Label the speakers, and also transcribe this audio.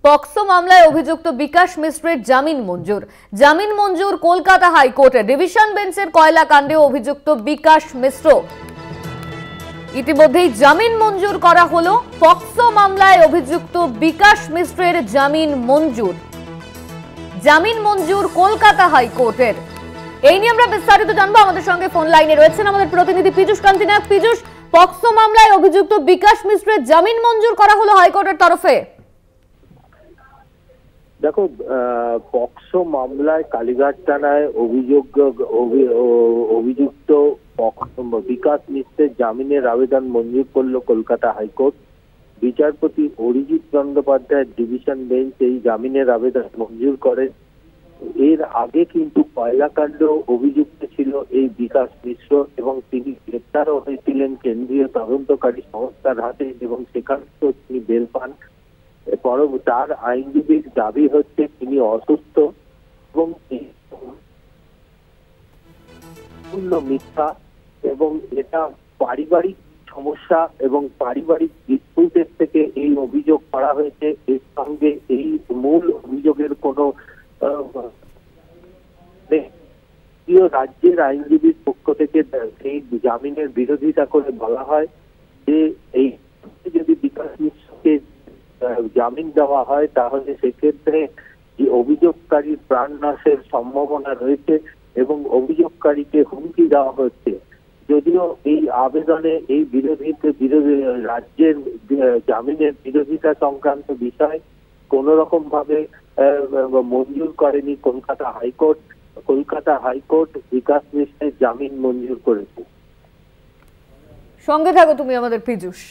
Speaker 1: POCSO মামলায় অভিযুক্ত বিকাশ মিশ্রের জামিন মঞ্জুর কলকাতা হাইকোর্টে। ডিভিশন বেঞ্চের কয়লা কাণ্ডে অভিযুক্ত বিকাশ মিশ্র ইতিমধ্যেই জামিন মঞ্জুর করা হলো। পক্সো মামলায় অভিযুক্ত বিকাশ মিশ্রের জামিন মঞ্জুর কলকাতা হাইকোর্টের। এই নিয়ে আমরা বিস্তারিত জানবো। আমাদের সঙ্গে ফোন লাইনে রয়েছেন আমাদের প্রতিনিধি পীযূষ কান্তি নায়ক। পীযূষ, পক্সো মামলায় অভিযুক্ত বিকাশ মিশ্রের জামিন মঞ্জুর করা হলো হাইকোর্টের তরফে।
Speaker 2: দেখো, পক্সো মামলায় কালীঘাট থানায় অভিযুক্ত বিকাশ মিশ্রের জামিনের আবেদন মঞ্জুর করলো কলকাতা হাইকোর্ট। বিচারপতি অরিজিৎ চট্টোপাধ্যায়ের ডিভিশন বেঞ্চ এই জামিনের আবেদন মঞ্জুর করেন। এর আগে কিন্তু কয়লাকাণ্ড অভিযুক্ত ছিল এই বিকাশ মিশ্র এবং তিনি গ্রেপ্তারও হয়েছিলেন কেন্দ্রীয় তদন্তকারী সংস্থার হাতে এবং সেখান থেকে তিনি বেল পান। তার আইনজীবীর দাবি হচ্ছে তিনি অসুস্থ এবং মিথ্যা এবং এটা পারিবারিক সমস্যা এবং পারিবারিক ডিসপিউটের থেকে এই অভিযোগ করা হয়েছে। এর সঙ্গে এই মূল অভিযোগের কোনো রাজ্যের আইনজীবীর পক্ষ থেকে সেই জামিনের বিরোধিতা করে বলা হয় যে এই যদি বিকাশ মিশ্রকে জামিন দেওয়া হয় তাহলে সেক্ষেত্রে অভিযোগকারীর প্রাণ নাশের সম্ভাবনা রয়েছে এবং অভিযোগকারীকে হুমকি দেওয়া হচ্ছে। যদিও এই আবেদনে এই রাজ্যের জামিনের বিরোধিতা সংক্রান্ত বিষয় কোন রকম ভাবে মঞ্জুর করেনি কলকাতা হাইকোর্ট। কলকাতা হাইকোর্ট বিকাশ মিশ্রের জামিন মঞ্জুর করেছে।
Speaker 1: সঙ্গে থাকো তুমি আমাদের পীযূষ।